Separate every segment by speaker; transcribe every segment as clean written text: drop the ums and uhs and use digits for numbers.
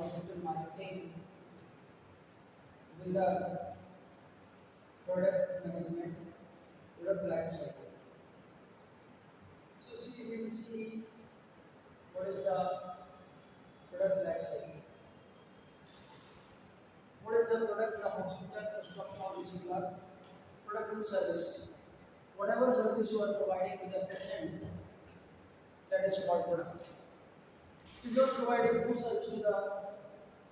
Speaker 1: hospital marketing with the product management, product life cycle. So see, we will see what is the product life cycle. What is the product in the hospital? First of all, is your product and service. Whatever service you are providing to the patient, that is called product. If you are providing good service to the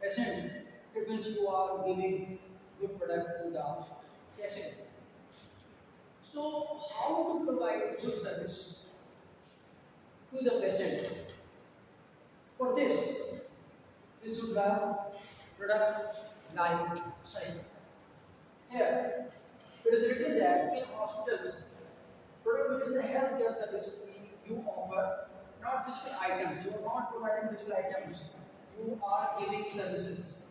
Speaker 1: patient, it means you are giving good product to the patient. So, how to provide good service to the patients? For this, we should have product life cycle. Here, it is written that in hospitals, product means the healthcare service you offer, not physical items. You are not providing physical items. You are giving services.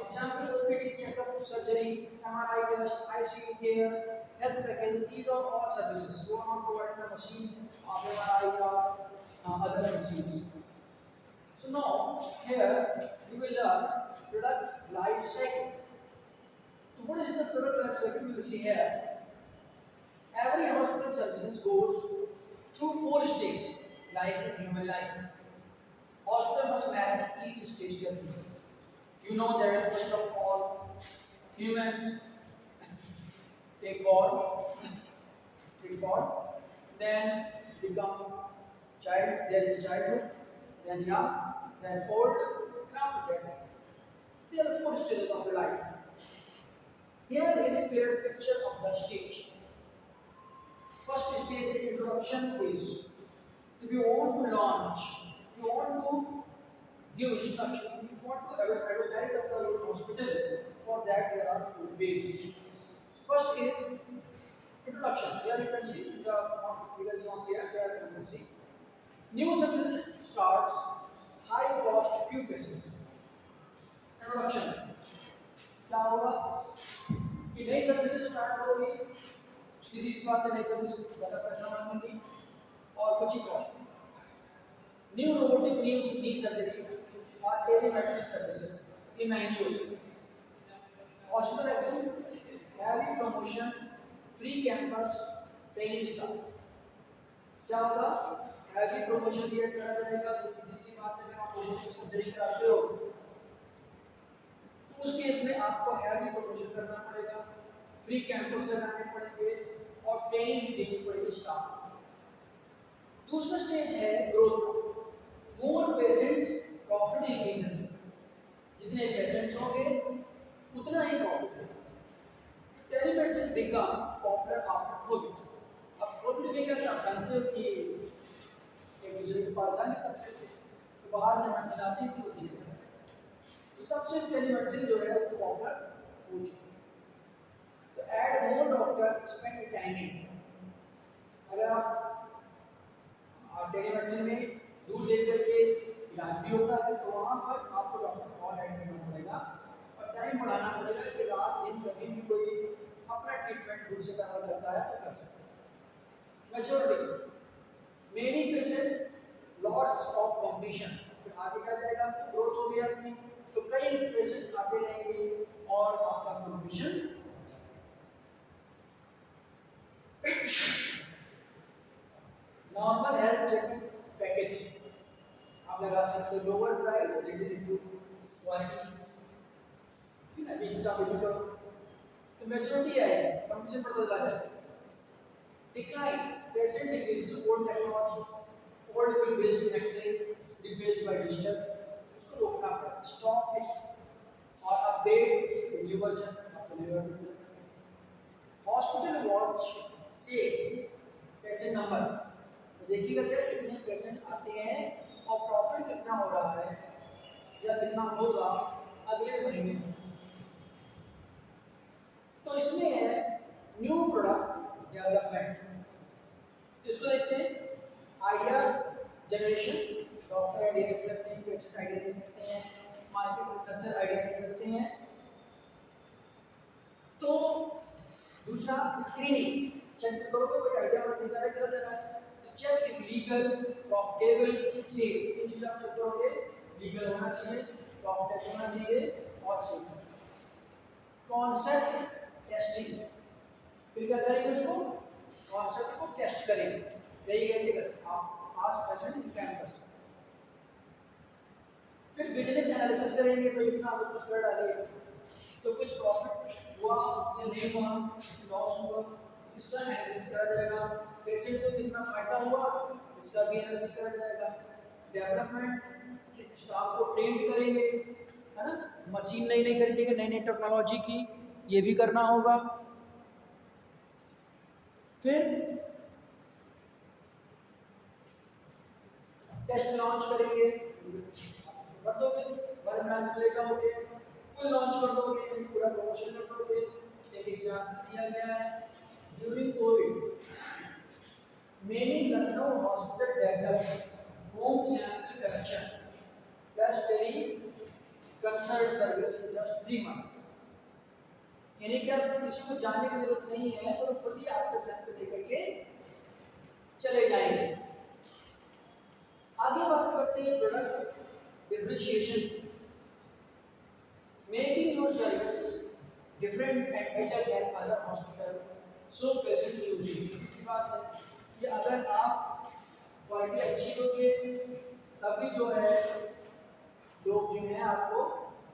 Speaker 1: Example: OPD, checkup, surgery, MRI test, ICU care, health package. These are all services. You are not providing the machine of MRI or other machines. So now here we will learn product life cycle. So what is the product life cycle? You will see here. Every hospital services goes through 4 stages, like in human life. Hospital must manage each stage carefully. You know that first of all, human take born, then become child, there is childhood, then young, then old, and after that. There are 4 stages of the life. Here is a clear picture of the stage. First stage is introduction phase. If you want to launch, you want to give instruction, if you want to advertise about your hospital, for that there are 4 phases. First is introduction. Here you can see the figures on here you can see. New services starts, high cost, few phases. Introduction. क्या होगा कि नई services start होगी, series बात है, नई service ज़्यादा पैसा मांगेंगी और कुछ ही cost. New robotic knee surgery और telemedicine services in nine years. Hospital action, heavy promotion, free campus, training staff. क्या होगा? हैवी प्रमोशन दिया जाएगा. सीधी सी बात है, अगर आप रोबोटिक सर्जरी कराते हो तो उस केस में आपको हैवी प्रमोशन करना पड़ेगा, फ्री कैंपस लगाने पड़ेंगे और ट्रेनिंग भी देनी पड़ेगी स्टाफ को. दूसरा स्टेज है ग्रोथ. मोर पेशेंट्स, प्रॉफिट इंक्रीजेस. जितने पेशेंट्स होंगे उतना ही प्रॉफिट होगा. Telemedicine become popular after Covid. अब कोविड में क्या जानते हो कि एक दूसरे के पास जा नहीं सकते थे, तो बाहर से मेडिसिन आती थी, वो धीरे चला. तो तब से टेलीमेडिसिन जो है वो पॉपुलर हो चुकी है. तो add more doctor, expand timing. अगर आप टेलीमेडिसिन में दूर देख करके इलाज भी होता है तो वहाँ पर आपको डॉक्टर और ऐड करना पड़ेगा और टाइम बढ़ाना पड़ेगा कि रात दिन कभी भी कोई अपना ट्रीटमेंट दूर से करना चाहता है तो कर सकता है. Maturity. Many patient lots of competition. फिर आगे क्या जाएगा, ग्रोथ हो गया अपनी तो कई पेशेंट आते रहेंगे और आपका competition. Normal health checkup package आप लगा सकते हो. Lower price, little improve quality. ठीक है, बीच का बिल्कुल करो तो मैच्योरिटी आएगी, कंपटीशन पर चला जाए. Decline. Patient decreases. Old technology, old film based x-ray replaced by digital, उसको रोकना पड़ेगा. स्टॉप और अपडेट न्यू वर्जन आपको लेकर. Hospital watch sales, patient number. तो देखिएगा क्या कितने पेशेंट आते हैं और प्रॉफिट कितना हो रहा है या कितना होगा अगले महीने में. तो इसमें है न्यू प्रोडक्ट डेवलपमेंट. तो इसको देखते हैं. आइडिया जनरेशन, डॉक्टर आइडिया दे सकते हैं, पेशेंट आइडिया दे सकते हैं, मार्केट रिसर्चर आइडिया दे सकते हैं. तो दूसरा स्क्रीनिंग. चेक करोगे कोई आइडिया वाला सही करा जा रहा है तो check if legal, profitable, safe. तीन चीज आप चेक करोगे. लीगल होना चाहिए, प्रॉफिट होना चाहिए और सिग्नल। कॉन्सेप्ट टेस्टिंग, फिर क्या करेंगे उसको, कॉन्सेप्ट को टेस्ट करेंगे, यही कहते हैं आप पास प्रेजेंट इन कैंपस। फिर बिजनेस एनालिसिस करेंगे, तो इतना तो कुछ कर डाले तो कुछ प्रॉफिट हुआ या नहीं हुआ, लॉस हुआ, इसका एनालिसिस करा जाएगा। पेशेंट को कितना फायदा हुआ इसका भी एनालिसिस करा जाएगा। डेवलपमेंट, स्टाफ को ट्रेंड करेंगे, है ना, मशीन नई नई खरीदेंगे, नई नई टेक्नोलॉजी की, ये भी करना होगा। फिर टेस्ट लॉन्च करेंगे, कर दोगे, बड़े ब्रांच में ले जाओगे, फुल लॉन्च कर दोगे, पूरा प्रमोशन कर दोगे। एक एग्जाम्पल दिया गया है, during Covid many Lucknow hospital developed home sample collection plus very consult service in just 3 months। यानी कि अब किसी को जाने की जरूरत नहीं है, तो खुद ही आपके सैंपल लेकर के चले जाएंगे। आगे बात करते हैं product differentiation, making your service different and better than other hospital so patient choose you. की बात है कि अगर आप क्वालिटी अच्छी दोगे तभी जो है लोग जो है आपको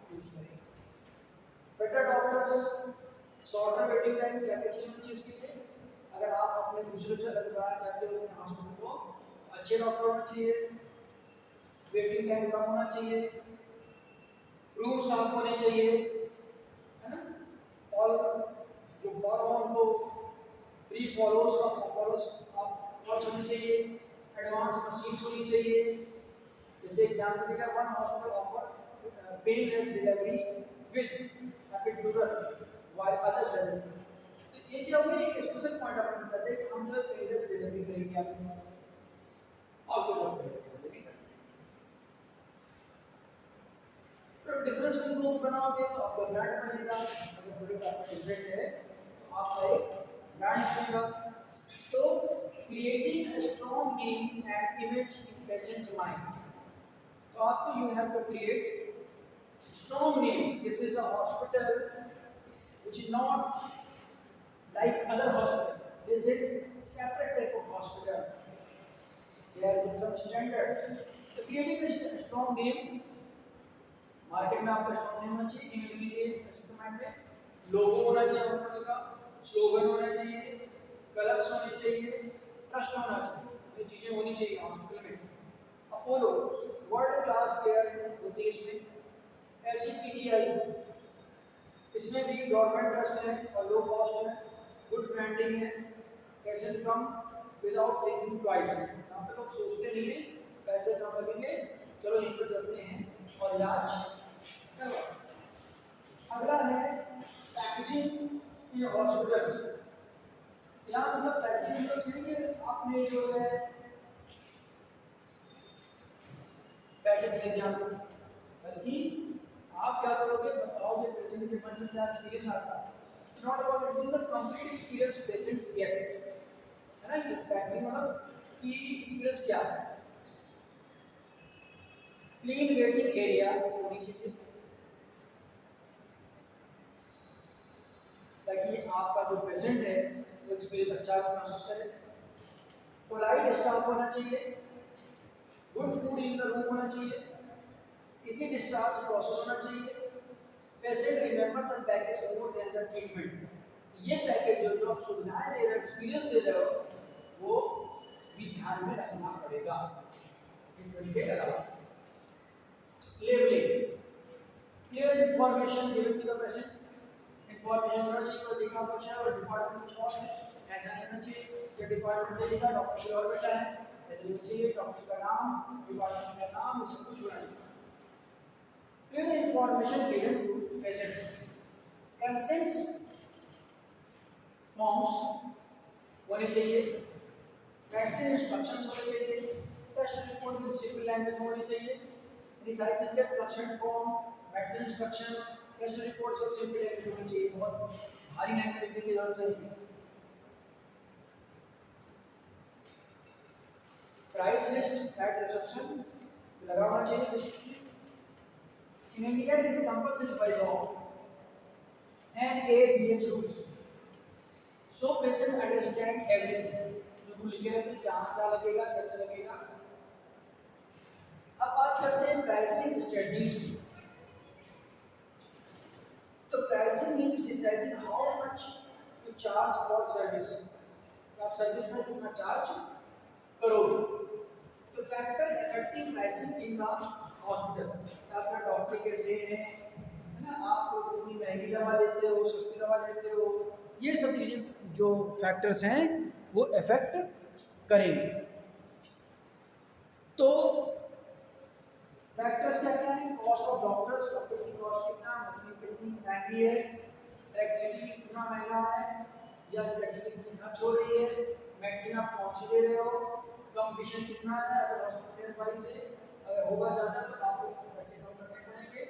Speaker 1: चूज करेंगे। Better doctors, shorter waiting time, क्या क्या चीज़ होनी चाहिए इसके लिए, अगर आप अपने दूसरे से अलग कराना चाहते हो तो हॉस्पिटल को अच्छे डॉक्टर होना चाहिए, वेटिंग टाइम कम होना चाहिए, रूम साफ होने चाहिए, है ना, और जो फॉलो उनको फ्री फॉलोस और फॉलोस आप होनी चाहिए, एडवांस मशीन्स होनी चाहिए। जैसे एग्जाम्पल देगा, one hospital offer painless delivery with rapid future while others doesn't. तो ये क्या होगा, एक स्पेशल पॉइंट अपन बताते हैं कि हम जो पेनलेस डिलीवरी करेंगे आपको और कुछ और नहीं करेंगे। तो डिफरेंस इनको बनाओगे तो आपका ब्रांड बनेगा, अगर प्रोडक्ट आपका डिफरेंट है तो आपका एक ब्रांड बनेगा। तो creating a strong name and image in patient's mind, तो आपको you have to create strong name. This is a hospital which is not like other hospital, this is separate type of hospital, there is some standards. तो creating a strong name, market में आपका strong name होना चाहिए, image होनी चाहिए customer mind में, लोगो होना चाहिए हॉस्पिटल का, स्लोगन होना चाहिए, कलर्स होने चाहिए, ट्रस्ट होना चाहिए, ये चीजें होनी चाहिए हॉस्पिटल में। अपोलो वर्ल्ड क्लास केयर होती है इसमें, एसजीपीजीआई इसमें भी गवर्नमेंट ट्रस्ट है और लो कॉस्ट है, गुड ब्रांडिंग है, पेशेंट कम विदाउट थिंकिंग ट्वाइस, यहाँ पे लोग सोचते नहीं है पैसे कम लगेंगे, चलो यहीं पर चलते हैं और इलाज। अगला है पैकेजिंग इन हॉस्पिटल्स। यहाँ मतलब पैकेजिंग मतलब ये कि आपने जो है पैकेट दे दिया, बल्कि आप क्या करोगे, बताओगे पेशेंट के मन में क्या एक्सपीरियंस आता है, not about it is a complete experience patients gets, है ना। ये पैकेजिंग मतलब कि एक्सपीरियंस क्या है। क्लीन वेटिंग एरिया होनी चाहिए ताकि आपका जो पेशेंट है वो एक्सपीरियंस अच्छा महसूस करे। पोलाइट स्टाफ होना चाहिए, good food in the room होना चाहिए, इजी डिस्चार्ज प्रोसेस होना चाहिए, patient remember the package more than the treatment. ये पैकेज जो आप सुविधाएं दे रहे हो, एक्सपीरियंस दे रहे हो, वो भी ध्यान में रखना पड़ेगा ट्रीटमेंट के अलावा। Labelling, clear information given to the patient, information होना चाहिए, तो लिखा कुछ है और डिपार्टमेंट कुछ और है, ऐसा नहीं होना चाहिए कि डिपार्टमेंट से लिखा डॉक्टर से और बेटा है, ऐसा नहीं चाहिए, डॉक्टर का नाम, डिपार्टमेंट का नाम, ये सब कुछ होना चाहिए। Clear information given to patient, consents forms होने चाहिए, वैक्सीन इंस्ट्रक्शंस होने चाहिए, test report with simple language में होनी चाहिए। ये सारी चीजें consent form, vaccine instructions, test report सब सिंपल लैंग्वेज में होनी चाहिए, बहुत भारी लैंग्वेज लिखने की जरूरत नहीं है। प्राइस लिस्ट एट रिसेप्शन लगा होना चाहिए। In India, it is compulsory by law and ABH rules. So patient understand everything. जो रूल लिखे रहते हैं कहाँ क्या लगेगा कैसे लगेगा। अब बात करते हैं प्राइसिंग स्ट्रेटजीज की। तो pricing means deciding how much to charge for service. आप सर्विस में कितना चार्ज करोगे। तो factor effective pricing in the hospital, आपका डॉक्टर कैसे है ना, आप कितनी महंगी दवा देते हो सस्ती दवा देते हो, ये सब चीज़ें जो फैक्टर्स हैं वो इफेक्ट करेंगे। तो फैक्टर्स क्या क्या है, कॉस्ट ऑफ डॉक्टर्स, डॉक्टर्स की कॉस्ट कितना, मशीन कितनी महंगी है, इलेक्ट्रिसिटी कितना महंगा है या इलेक्ट्रिसिटी कितनी खर्च हो रही है, मेडिसिन आप कौन सी दे रहे हो, कंपटीशन कितना है, अगर हॉस्पिटल वाइज है अगर होगा ज़्यादा तो आपको पैसे कम करने पड़ेंगे,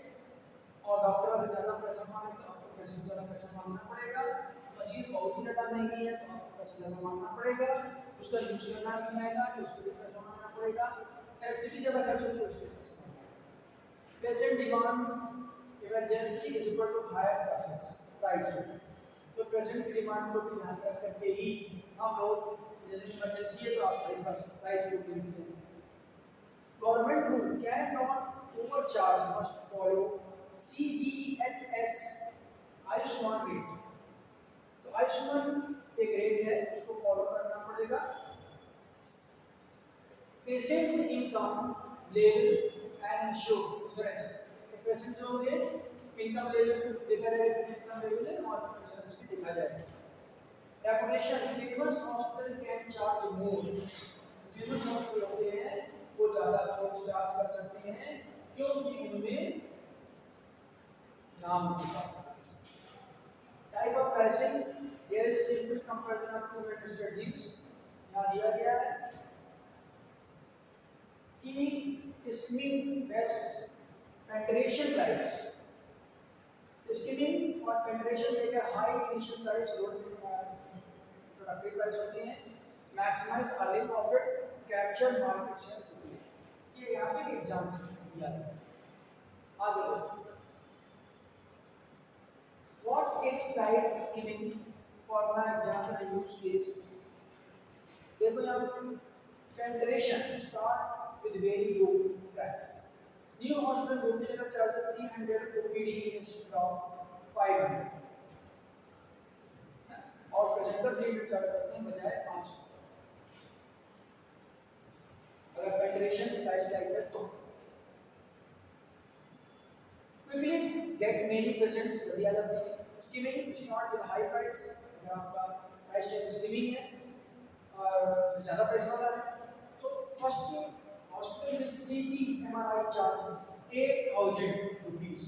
Speaker 1: और डॉक्टर अगर ज़्यादा पैसा मांगे तो आपको पैसे ज़्यादा पैसा मांगना पड़ेगा। मशीन बहुत ही ज़्यादा महंगी है तो आपको पैसा ज़्यादा मांगना पड़ेगा, उसका यूज करना भी महंगा तो उसके लिए पैसा मांगना पड़ेगा, इलेक्ट्रिसिटी ज़्यादा खर्च होगी उसके लिए पैसा मांगना पड़ेगा। Patient demand emergency is equal to higher price. तो पेशेंट की डिमांड को भी ध्यान रख करके ही हम लोग, जैसे इमरजेंसी है तो आप प्राइस को देते हैं। Government rule can not overcharge, must follow CGHS Ayushman rate. तो आयुष्मान एक रेट है उसको फॉलो करना पड़ेगा। Patients income level and insurance, तो पेशेंट जो होंगे इनकम लेवल देखा जाएगा कि इनकम लेवल है और इंश्योरेंस भी देखा जाएगा। Reputation, famous hospital can charge more. Famous hospital होते हैं वो ज़्यादा चार्ज कर सकते हैं क्योंकि उनमें नाम होता है। Type of pricing, there is simple comparison of two method strategies. यहाँ दिया गया है कि skimming best penetration price, skimming और पेनिट्रेशन ये क्या, high initial price low productive price होते हैं, maximise earning profit, capture market share. ये यहाँ पे एक एग्जांपल दिया है। आगे what is price skimming, for my example use case, देखो यहाँ पर penetration start with very low price, new hospital बोलते हैं चार्ज 300 OPD instead of 500 और पेशेंट का 300 चार्ज करते हैं बजाय 500। अगर penetration प्राइस टैग है तो quickly get many patients दिया जाता है। skimming is not with high price, अगर आपका प्राइस टैग skimming है और ज़्यादा पैसा वाला है तो फर्स्ट हॉस्पिटल में 3D MRI charge 8,000 rupees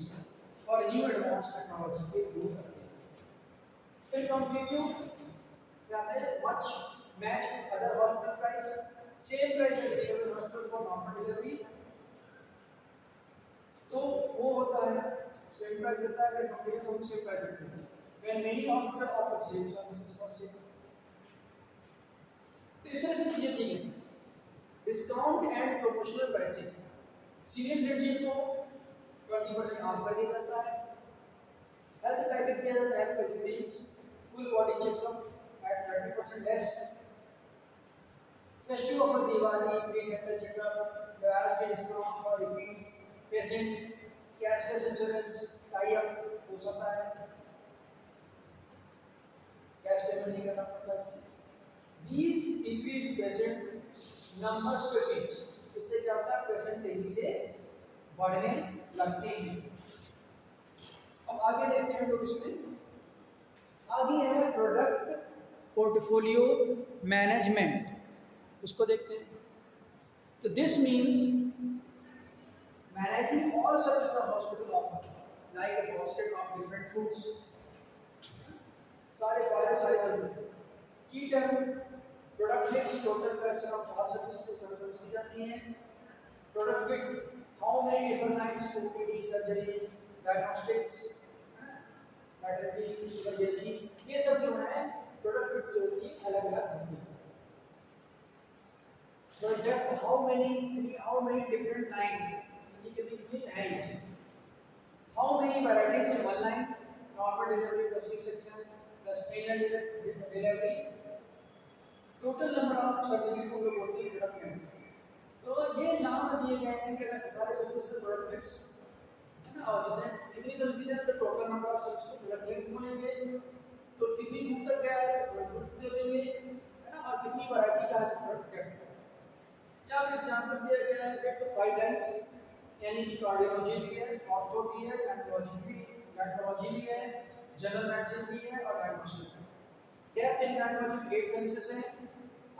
Speaker 1: for new advance technology के यूज करते हैं। फिर कॉम्पिटिटिव या much match other hospital price, same price as given hospital for normal delivery, तो वो होता है सेम प्राइस रहता है, अगर कंपटीशन तो सेम प्राइस रहता है। When many hospital offer same services for same, तो इस तरह से चीजें दी गई। Discount and promotional pricing, senior citizen को 20% ऑफ कर दिया जाता है, हेल्थ पैकेज दिया जाता है, health facilities, full body checkup at 30% less, festive offer Diwali, free dental checkup, priority discount for repeat patients, cashless insurance tie up हो सकता है, कैश पेमेंट नहीं करना पड़ता है इसमें। These increase patient numbers quickly, इससे क्या होता है पेशेंट तेजी से बढ़ने लगते हैं। अब आगे देखते हैं हम लोग इसमें, आगे है प्रोडक्ट पोर्टफोलियो मैनेजमेंट, उसको देखते हैं। तो this means managing all services the hospital offer, like a basket of different foods, सारे सर्विस की term, product mix, total collection of all services service की जाती हैं, product with how many different lines, OPD, surgery, diagnostics, maternity, emergency, ये सब जो है product with जो होती है अलग-अलग होती है। Product how many different lines, कितनी है, How many varieties in one line? Normal delivery plus C-section plus mainline delivery. Total number of services को लोग बोलते हैं प्रोडक्ट में। तो ये नाम दिए गए हैं कि अगर सारे सर्विस के प्रोडक्ट मिक्स है ना, और जितने कितनी सर्विसेज हैं तो टोटल नंबर ऑफ सर्विस को प्रोडक्ट लिंक बोलेंगे। तो कितनी दूर तक गया है तो प्रोडक्ट दे देंगे, है ना, और कितनी वैरायटी का है तो प्रोडक्ट क्या है। या फिर एग्जांपल दिया गया है फिर तो 5 लाइंस, यानी कि कार्डियोलॉजी भी है, ऑर्थो भी है, गायनेकोलॉजी भी है, जनरल मेडिसिन भी है और डायग्नोस्टिक है। डेप्थ इन गायनेकोलॉजी 8 सर्विसेज हैं,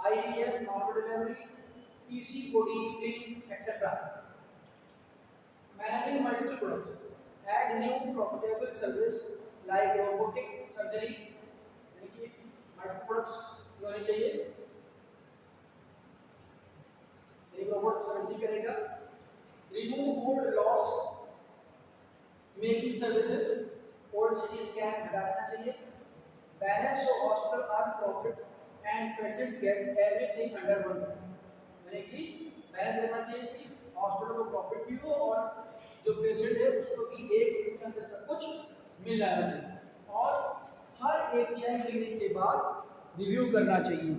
Speaker 1: IVF, normal delivery, PCOD, clinic etcetera. Managing multiple products, add new profitable service like robotic surgery, यानी कि मल्टीपल प्रोडक्ट्स होने चाहिए, एक रोबोट सर्जरी करेगा। Remove old loss making services, old CT scan हटा देना चाहिए। Balance of hospital earn profit and patients get everything under one, यानी कि बैलेंस रहना चाहिए कि हॉस्पिटल को प्रॉफिट भी हो और जो पेशेंट है उसको भी एक दिन के अंदर सब कुछ मिल जाना चाहिए। और हर एक 6 महीने के बाद रिव्यू करना चाहिए।